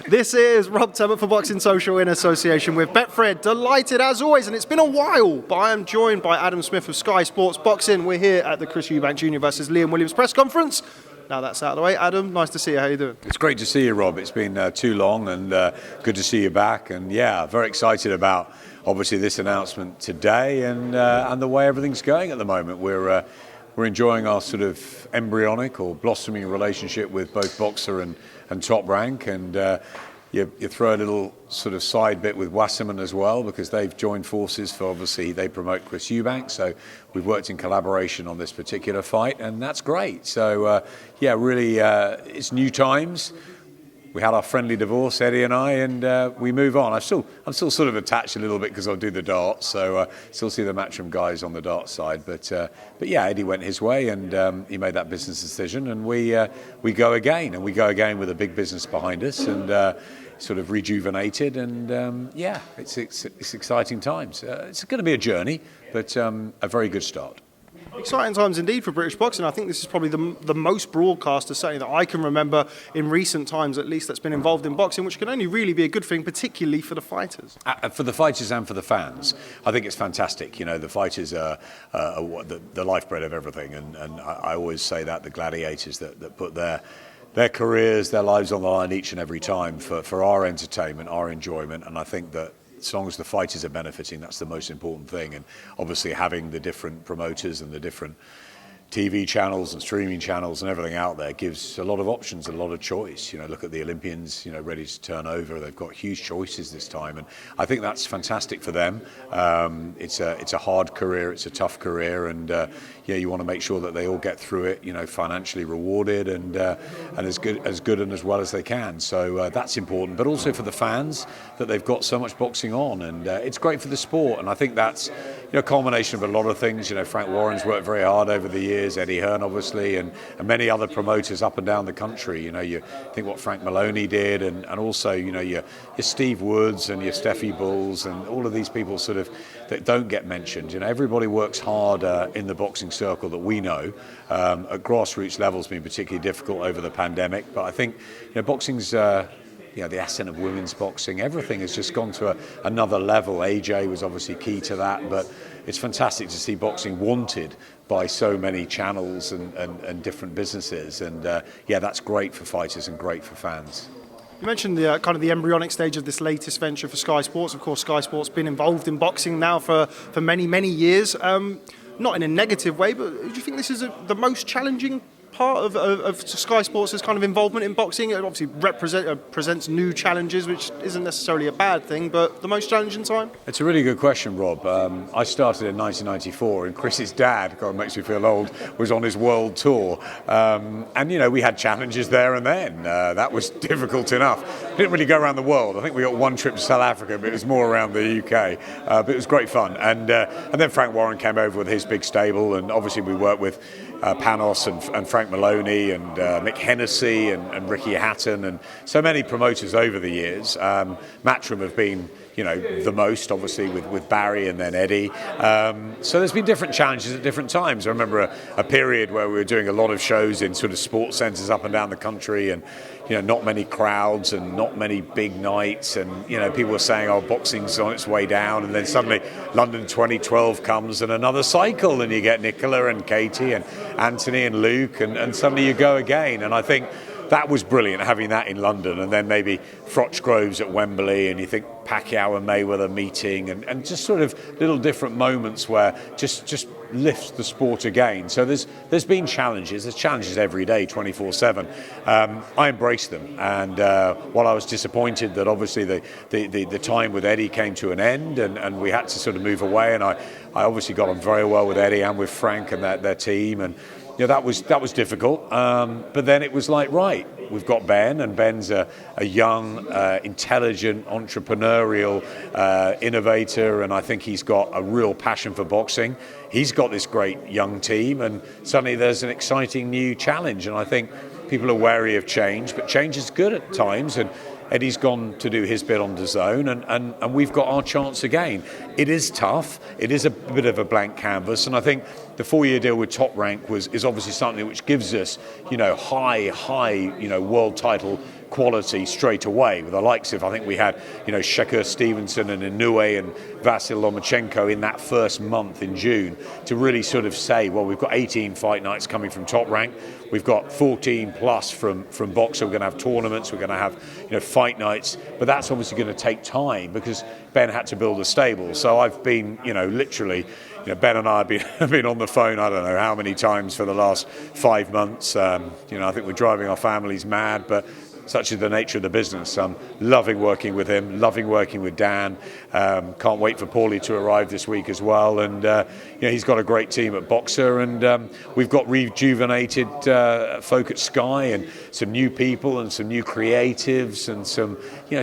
This is Rob Tebbutt for Boxing Social in association with Betfred. Delighted as always, and it's been a while, but I am joined by Adam Smith of Sky Sports Boxing. We're here at the Eubank Jr. versus Liam Williams press conference. Now that's out of the way. Adam, nice to see you. How you doing? It's great to see you, Rob. It's been too long, and good to see you back. And yeah, very excited about obviously this announcement today and the way everything's going at the moment. We're enjoying our sort of embryonic or blossoming relationship with both Boxer and Top Rank, and you throw a little sort of side bit with Wasserman as well, because they've joined forces for, obviously they promote Chris Eubank, so we've worked in collaboration on this particular fight, and that's great. So yeah, really it's new times. We had our friendly divorce, Eddie and I, and we move on. I'm still sort of attached a little bit because I do the darts, so still see the Matchroom guys on the darts side. But yeah, Eddie went his way, and he made that business decision, and we go again, and we go again with a big business behind us, and sort of rejuvenated, and yeah, it's exciting times. It's going to be a journey, but a very good start. Exciting times indeed for British boxing. I think this is probably the most broadcaster, certainly that I can remember in recent times at least, that's been involved in boxing, which can only really be a good thing, particularly for the fighters. For the fighters and for the fans, I think it's fantastic. You know, the fighters are the lifeblood of everything, and I always say that, the gladiators that put their careers, their lives on the line each and every time for our entertainment, our enjoyment, and I think that as long as the fighters are benefiting, that's the most important thing. And obviously having the different promoters and the different TV channels and streaming channels and everything out there gives a lot of options, a lot of choice. You know, look at the Olympians, you know, ready to turn over. They've got huge choices this time, and I think that's fantastic for them. It's a hard career, it's a tough career, and yeah, you want to make sure that they all get through it, you know, financially rewarded and as good and as well as they can. So that's important, but also for the fans that they've got so much boxing on, and it's great for the sport. And I think that's, you know, a culmination of a lot of things. You know, Frank Warren's worked very hard over the years, Eddie Hearn obviously, and many other promoters up and down the country. You know, you think what Frank Maloney did, and also, you know, your Steve Woods and your Steffi Bulls and all of these people sort of that don't get mentioned. You know, everybody works hard in the boxing circle that we know. At grassroots level, it's been particularly difficult over the pandemic, but I think, you know, boxing's you know, the ascent of women's boxing, everything has just gone to another level. AJ was obviously key to that, but it's fantastic to see boxing wanted by so many channels and different businesses, and yeah, that's great for fighters and great for fans. You mentioned the kind of the embryonic stage of this latest venture for Sky Sports. Of course, Sky Sports been involved in boxing now for many years. Not in a negative way, but do you think this is the most challenging part of Sky Sports' kind of involvement in boxing? It obviously presents new challenges, which isn't necessarily a bad thing, but the most challenging time? It's a really good question, Rob. I started in 1994, and Chris's dad, God, it makes me feel old, was on his world tour. And, you know, we had challenges there and then. That was difficult enough. We didn't really go around the world. I think we got one trip to South Africa, but it was more around the UK. But it was great fun. And then Frank Warren came over with his big stable, and obviously we worked with Panos and Frank Maloney and Mick Hennessy and Ricky Hatton and so many promoters over the years. Matchroom have been, you know, the most, obviously, with Barry and then Eddie. So there's been different challenges at different times. I remember a period where we were doing a lot of shows in sort of sports centres up and down the country, and, you know, not many crowds and not many big nights, and, you know, people were saying, oh, boxing's on its way down, and then suddenly London 2012 comes and another cycle, and you get Nicola and Katie and Anthony and Luke, and suddenly you go again. And I think that was brilliant, having that in London, and then maybe Froch Groves at Wembley, and you think Pacquiao and Mayweather meeting, and just sort of little different moments where just lifts the sport again. So there's been challenges. There's challenges every day, 24/7. I embrace them, and while I was disappointed that obviously the time with Eddie came to an end, and we had to sort of move away, and I obviously got on very well with Eddie and with Frank and their team, and you know, that was difficult. But then it was like, right, we've got Ben, and Ben's a young, intelligent, entrepreneurial innovator, and I think he's got a real passion for boxing. He's got this great young team, and suddenly there's an exciting new challenge. And I think people are wary of change, but change is good at times. And Eddie's gone to do his bit on DAZN, and we've got our chance again. It is tough. It is a bit of a blank canvas, and I think the 4-year deal with Top Rank is obviously something which gives us, you know, high, you know, world title quality straight away with the likes of, I think we had, Shakur Stevenson and Inoue and Vasyl Lomachenko in that first month in June to really sort of say, well, we've got 18 fight nights coming from Top Rank, we've got 14 plus from Boxer, we're going to have tournaments, we're going to have fight nights, but that's obviously going to take time because Ben had to build a stable. So I've been, literally, Ben and I have been on the phone, I don't know how many times for the last 5 months. I think we're driving our families mad, but such is the nature of the business. I'm loving working with him, loving working with Dan. Can't wait for Paulie to arrive this week as well. And he's got a great team at Boxer, and we've got rejuvenated folk at Sky and some new people and some new creatives and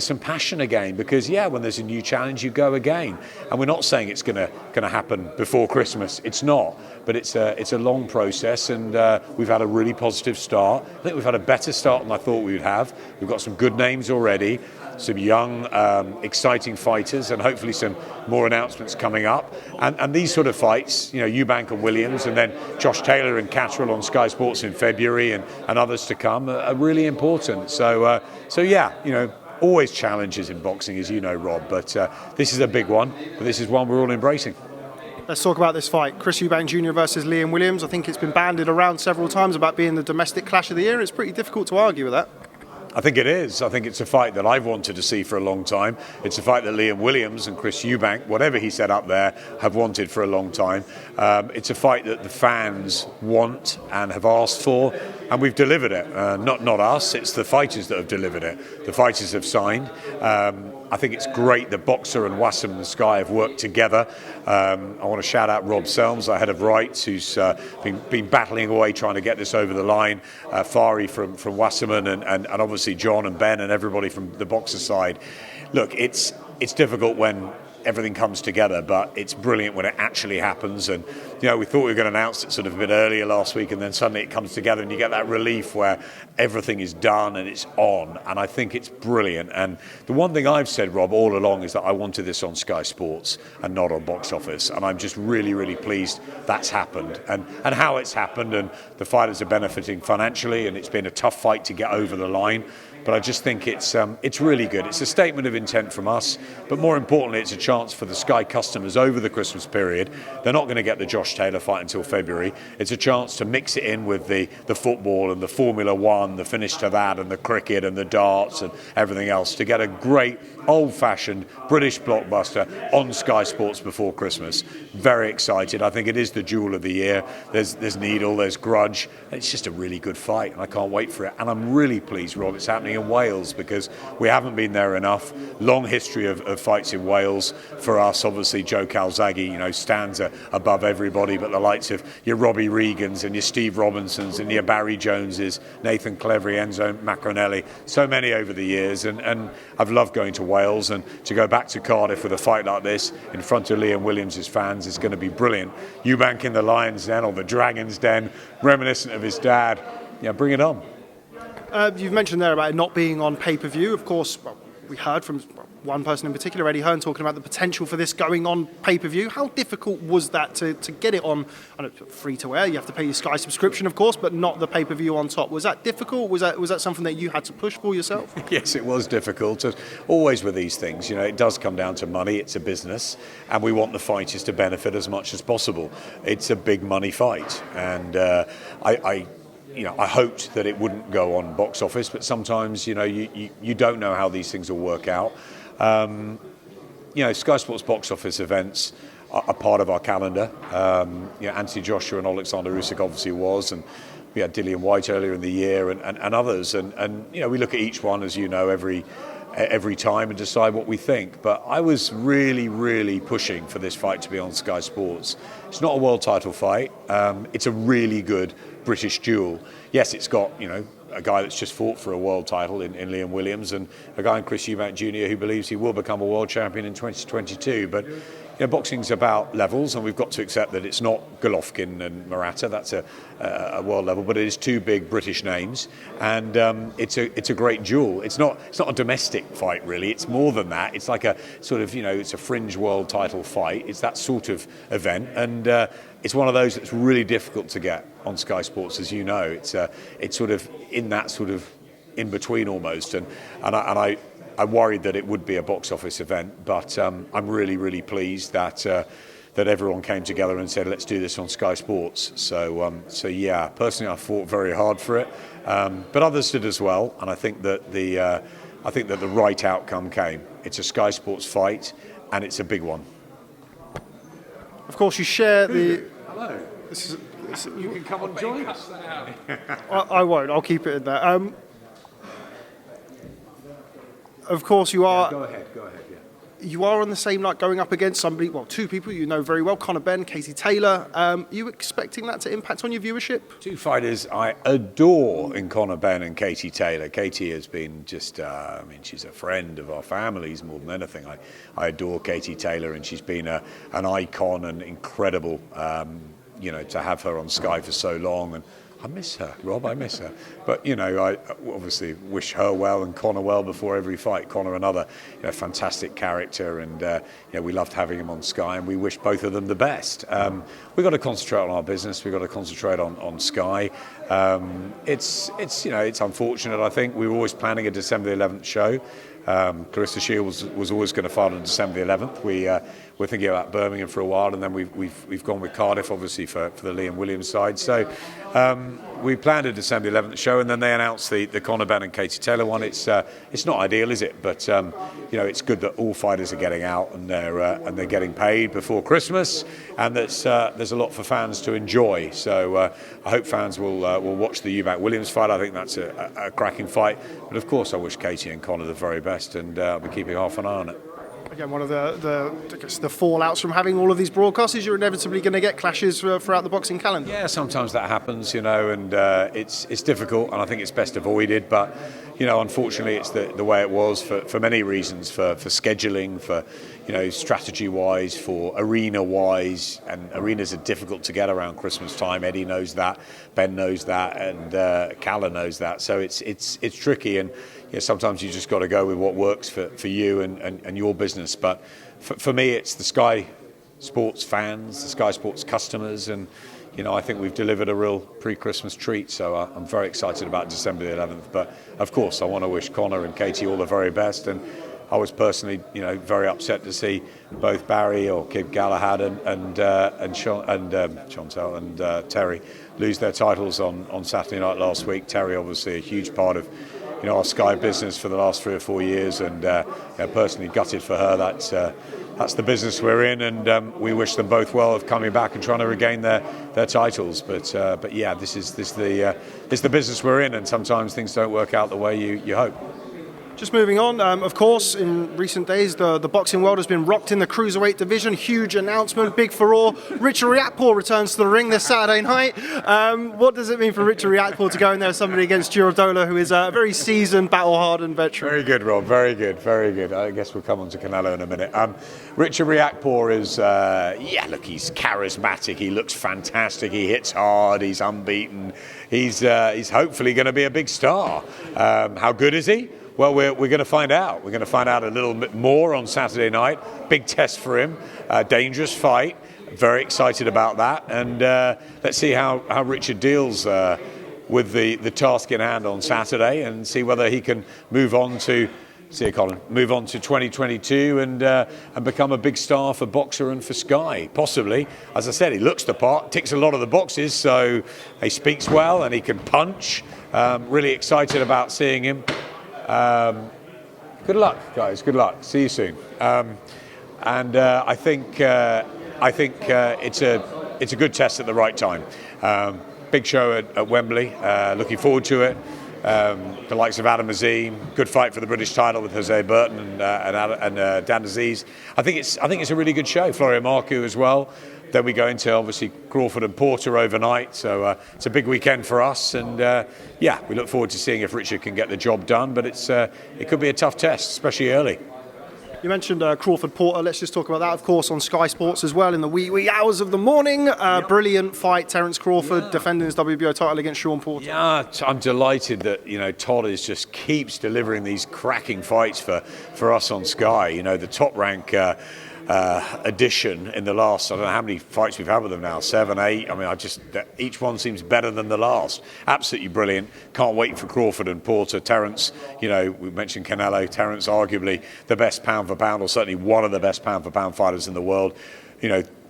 some passion again. Because when there's a new challenge, you go again. And we're not saying it's going to happen before Christmas. It's not. But it's a long process, and we've had a really positive start. I think we've had a better start than I thought we would have. We've got some good names already, some young, exciting fighters, and hopefully some more announcements coming up. And these sort of fights, Eubank and Williams, and then Josh Taylor and Catterall on Sky Sports in February, and others to come, are really important. So always challenges in boxing, as you know, Rob. But this is a big one. But this is one we're all embracing. Let's talk about this fight. Chris Eubank Jr. versus Liam Williams. I think it's been bandied around several times about being the domestic clash of the year. It's pretty difficult to argue with that. I think it is. I think it's a fight that I've wanted to see for a long time. It's a fight that Liam Williams and Chris Eubank, whatever he set up there, have wanted for a long time. It's a fight that the fans want and have asked for, and we've delivered it. Not us, it's the fighters that have delivered it. The fighters have signed. I think it's great that Boxer and Wasserman and Sky have worked together. I want to shout out Rob Selms, our head of rights, who's been battling away trying to get this over the line. Fari from Wasserman and obviously John and Ben and everybody from the Boxer side. Look, it's difficult when everything comes together, but it's brilliant when it actually happens. And we thought we were going to announce it sort of a bit earlier last week, and then suddenly it comes together and you get that relief where everything is done and it's on. And I think it's brilliant. And the one thing I've said, Rob, all along is that I wanted this on Sky Sports and not on Box Office, and I'm just really, really pleased that's happened and how it's happened. And the fighters are benefiting financially, and it's been a tough fight to get over the line. But I just think it's really good. It's a statement of intent from us, but more importantly, it's a chance for the Sky customers over the Christmas period. They're not going to get the Josh Taylor fight until February. It's a chance to mix it in with the football and the Formula One, the finish to that, and the cricket and the darts and everything else, to get a great old-fashioned British blockbuster on Sky Sports before Christmas. Very excited. I think it is the jewel of the year. There's Needle, there's Grudge. It's just a really good fight, and I can't wait for it. And I'm really pleased, Rob, it's happening in Wales, because we haven't been there enough. Long history of fights in Wales for us. Obviously, Joe Calzaghe, stands above everybody, but the likes of your Robbie Regans and your Steve Robinsons and your Barry Joneses, Nathan Clevery, Enzo Macronelli, so many over the years, and I've loved going to Wales, and to go back to Cardiff with a fight like this in front of Liam Williams' fans is going to be brilliant. Eubank in the Lions Den or the Dragons Den, reminiscent of his dad. Bring it on. You've mentioned there about it not being on pay-per-view. Of course, we heard from one person in particular, Eddie Hearn, talking about the potential for this going on pay-per-view. How difficult was that to get it on free-to-air? You have to pay your Sky subscription, of course, but not the pay-per-view on top. Was that difficult? Was that something that you had to push for yourself? Yes, it was difficult. As always with these things, it does come down to money. It's a business, and we want the fighters to benefit as much as possible. It's a big money fight, and I hoped that it wouldn't go on Box Office, but sometimes, you don't know how these things will work out. Sky Sports Box Office events are part of our calendar. Anthony Joshua and Alexander Usyk obviously was, and we had Dillian White earlier in the year, and others. And we look at each one, as you know, every time and decide what we think. But I was really, really pushing for this fight to be on Sky Sports. It's not a world title fight. It's a really good British duel. Yes, it's got, a guy that's just fought for a world title in Liam Williams, and a guy in Chris Eubank Jr. who believes he will become a world champion in 2022. But boxing's about levels, and we've got to accept that it's not Golovkin and Murata. That's a world level, but it is two big British names, and it's a great duel. It's not a domestic fight really. It's more than that. It's like a sort of it's a fringe world title fight. It's that sort of event, and it's one of those that's really difficult to get on Sky Sports, as you know. It's sort of in that sort of in between almost, and I worried that it would be a box office event, but I'm really pleased that everyone came together and said, let's do this on Sky Sports. So yeah, personally I fought very hard for it, but others did as well, and I think that the right outcome came. It's a Sky Sports fight, and it's a big one. Of course, you share the. Hello. You can come and join us. I won't. I'll keep it in there. Of course, you are. Go ahead. Yeah. You are on the same night going up against somebody. Well, two people you know very well: Conor Benn, Katie Taylor. Are you expecting that to impact on your viewership? Two fighters I adore in Conor Benn and Katie Taylor. Katie has been just, she's a friend of our families more than anything. I adore Katie Taylor, and she's been an icon and incredible, to have her on Sky for so long. And I miss her, Rob, I miss her. But, I obviously wish her well and Conor well before every fight. Conor, another fantastic character, and we loved having him on Sky, and we wish both of them the best. We've got to concentrate on our business. We've got to concentrate on Sky. It's unfortunate, I think. We were always planning a December the 11th show. Clarissa Shields was always going to fight on December the 11th. We're thinking about Birmingham for a while, and then we've gone with Cardiff, obviously, for the Liam Williams side. So we planned a December the 11th show, and then they announced the Conor Benn and Katie Taylor one. It's not ideal, is it? But it's good that all fighters are getting out and they're getting paid before Christmas, and there's a lot for fans to enjoy. So I hope fans will watch the Eubank Williams fight. I think that's a cracking fight. But of course, I wish Katie and Conor the very best, and I'll be keeping half an eye on it. Again, one of the fallouts from having all of these broadcasts is you're inevitably going to get clashes throughout the boxing calendar. Yeah, sometimes that happens, and it's difficult, and I think it's best avoided. But unfortunately, it's the way it was for many reasons, for scheduling, for strategy-wise, for arena-wise, and arenas are difficult to get around Christmas time. Eddie knows that, Ben knows that, and Calla knows that. So it's tricky, and sometimes you just got to go with what works for you and your business. But for me, it's the Sky Sports fans, the Sky Sports customers, and I think we've delivered a real pre-Christmas treat. So I'm very excited about December the 11th. But of course, I want to wish Conor and Katie all the very best. And I was personally, very upset to see both Barry or Kid Galahad and Chantel and Terry lose their titles on Saturday night last week. Terry, obviously, a huge part of our Sky business for the last 3 or 4 years, and personally gutted for her. That's the business we're in, and we wish them both well of coming back and trying to regain their titles. But yeah, this is the business we're in, and sometimes things don't work out the way you hope. Just moving on, of course, in recent days, the boxing world has been rocked in the cruiserweight division. Huge announcement, big furore. Richard Riakporhe returns to the ring this Saturday night. What does it mean for Richard Riakporhe to go in there as somebody against Girodola, who is a very seasoned, battle-hardened veteran? Very good, Rob. Very good. I guess we'll come on to Canelo in a minute. Richard Riakporhe is, he's charismatic. He looks fantastic. He hits hard. He's unbeaten. He's hopefully going to be a big star. How good is he? Well, we're going to find out. We're going to find out a little bit more on Saturday night. Big test for him. Dangerous fight. Very excited about that. And let's see how Richard deals with the task in hand on Saturday, and see whether he can move on to 2022 and become a big star for Boxer and for Sky. Possibly. As I said, he looks the part, ticks a lot of the boxes, so he speaks well and he can punch. Really excited about seeing him. Good luck, guys. Good luck. See you soon. I think it's a good test at the right time. Big show at Wembley. Looking forward to it. The likes of Adam Azim. Good fight for the British title with Jose Burton and Dan Aziz. I think it's a really good show. Florio Marcu as well. Then we go into, obviously, Crawford and Porter overnight. So it's a big weekend for us. And, we look forward to seeing if Richard can get the job done. But it could be a tough test, especially early. You mentioned Crawford Porter. Let's just talk about that, of course, on Sky Sports as well in the wee hours of the morning. Brilliant fight. Terence Crawford defending his WBO title against Sean Porter. Yeah, I'm delighted that Todd just keeps delivering these cracking fights for us on Sky. The top rank addition in the last, I don't know how many fights we've had with them now, 7, 8. I mean, each one seems better than the last. Absolutely brilliant. Can't wait for Crawford and Porter. Terence, we mentioned Canelo. Terence, arguably the best pound for pound, or certainly one of the best pound for pound fighters in the world.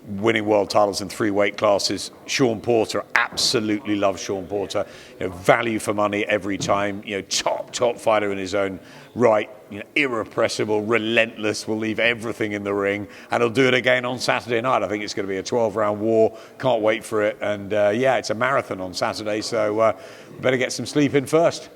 Winning world titles in 3 weight classes. Sean Porter, absolutely love Sean Porter. Value for money every time. Top fighter in his own right. Irrepressible, relentless. Will leave everything in the ring, and he'll do it again on Saturday night. I think it's going to be a 12-round war. Can't wait for it. And it's a marathon on Saturday, so better get some sleep in first.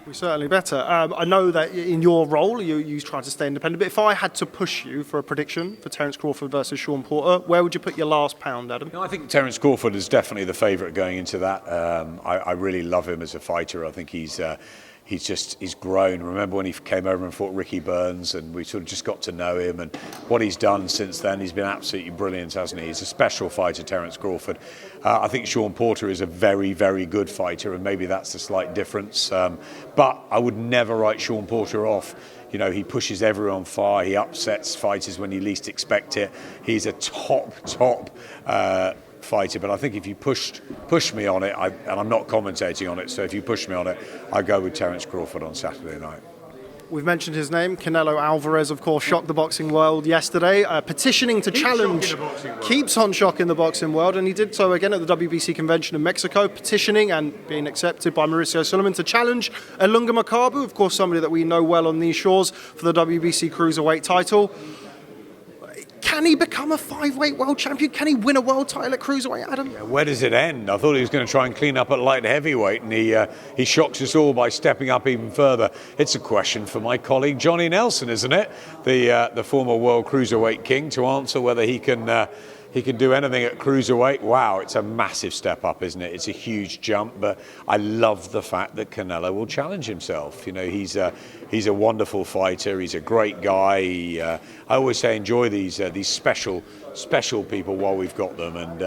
We certainly better. I know that in your role, you try to stay independent, but if I had to push you for a prediction for Terence Crawford versus Sean Porter, where would you put your last pound, Adam? I think Terence Crawford is definitely the favourite going into that. I really love him as a fighter. I think he's grown. Remember when he came over and fought Ricky Burns, and we sort of just got to know him, and what he's done since then, he's been absolutely brilliant, hasn't he? He's a special fighter, Terence Crawford. I think Sean Porter is a very, very good fighter, and maybe that's the slight difference. But I would never write Sean Porter off. He pushes everyone far. He upsets fighters when you least expect it. He's a top fighter, but I think if you push me on it, and I'm not commentating on it, so if you push me on it, I go with Terence Crawford on Saturday night. We've mentioned his name. Canelo Alvarez, of course, shocked the boxing world yesterday, petitioning to challenge. Keeps on shocking the boxing world, and he did so again at the WBC convention in Mexico, petitioning and being accepted by Mauricio Sulaiman to challenge Ilunga Makabu, of course, somebody that we know well on these shores, for the WBC cruiserweight title. Can he become a 5-weight world champion? Can he win a world title at cruiserweight, Adam? Yeah, where does it end? I thought he was going to try and clean up at light heavyweight, and he shocks us all by stepping up even further. It's a question for my colleague Johnny Nelson, isn't it? The former world cruiserweight king, to answer whether he can do anything at cruiserweight. Wow, it's a massive step up, isn't it? It's a huge jump, but I love the fact that Canelo will challenge himself. He's a wonderful fighter. He's a great guy. I always say enjoy these special people while we've got them, and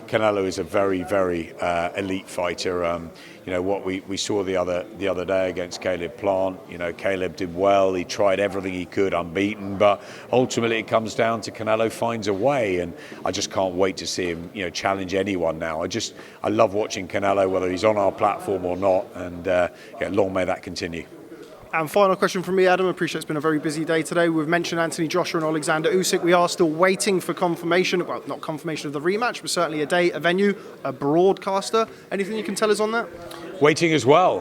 Canelo is a very, very elite fighter. What we saw the other day against Caleb Plant. Caleb did well. He tried everything he could, unbeaten, but ultimately it comes down to Canelo finds a way, and I just can't wait to see him challenge anyone now. I love watching Canelo, whether he's on our platform or not, and long may that continue. And final question from me, Adam. I appreciate it's been a very busy day today. We've mentioned Anthony Joshua and Alexander Usyk. We are still waiting for confirmation, well, not confirmation of the rematch, but certainly a date, a venue, a broadcaster. Anything you can tell us on that? Waiting as well.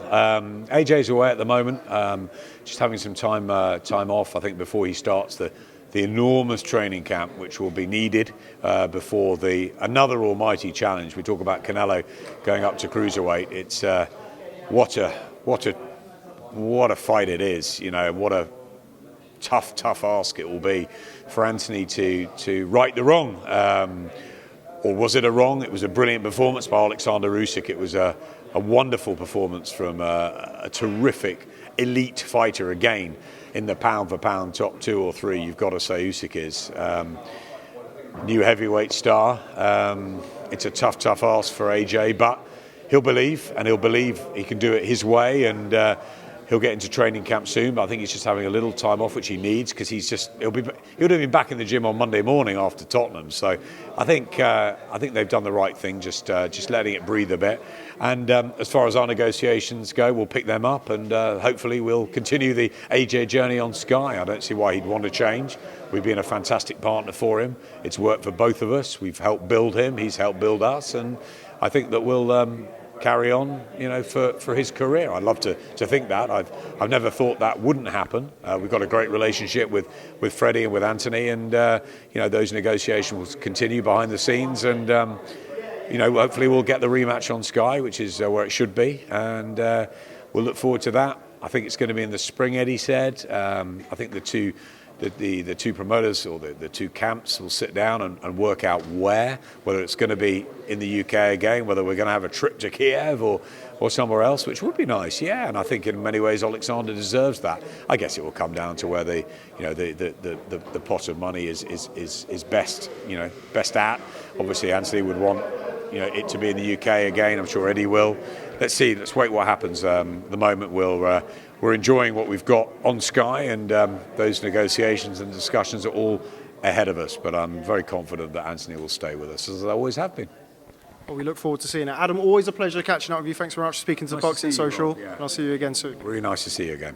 AJ's away at the moment, just having some time off, I think, before he starts the enormous training camp which will be needed before another almighty challenge. We talk about Canelo going up to cruiserweight. It's what a fight it is, what a tough ask it will be for Anthony to right the wrong. Or was it a wrong? It was a brilliant performance by Alexander Usyk. It was a wonderful performance from a terrific elite fighter again in the pound for pound top 2 or 3. You've got to say Usyk is new heavyweight star. It's a tough ask for AJ, but he'll believe he can do it his way, and he'll get into training camp soon. But I think he's just having a little time off, which he needs, because he'll have been back in the gym on Monday morning after Tottenham. So I think they've done the right thing, just letting it breathe a bit. And as far as our negotiations go, we'll pick them up, and hopefully we'll continue the AJ journey on Sky. I don't see why he'd want to change. We've been a fantastic partner for him. It's worked for both of us. We've helped build him. He's helped build us, and I think that we'll carry on, for his career. I'd love to think that. I've never thought that wouldn't happen. We've got a great relationship with Freddie and with Anthony, and those negotiations will continue behind the scenes, and hopefully we'll get the rematch on Sky, which is where it should be, and we'll look forward to that. I think it's going to be in the spring, Eddie said. I think the two promoters, or the two camps, will sit down and work out whether it's going to be in the UK again, whether we're going to have a trip to Kiev or somewhere else, which would be nice, yeah. And I think in many ways Alexander deserves that. I guess it will come down to where the pot of money is best at. Obviously Anthony would want it to be in the UK again. I'm sure Eddie will. Let's see. Let's wait what happens. The moment we're enjoying what we've got on Sky, and those negotiations and discussions are all ahead of us, but I'm very confident that Anthony will stay with us, as I always have been. Well, we look forward to seeing it. Adam, always a pleasure catching up with you. Thanks very much for speaking to Nice Boxing to see you, Social. Rob, yeah. And I'll see you again soon. Really nice to see you again.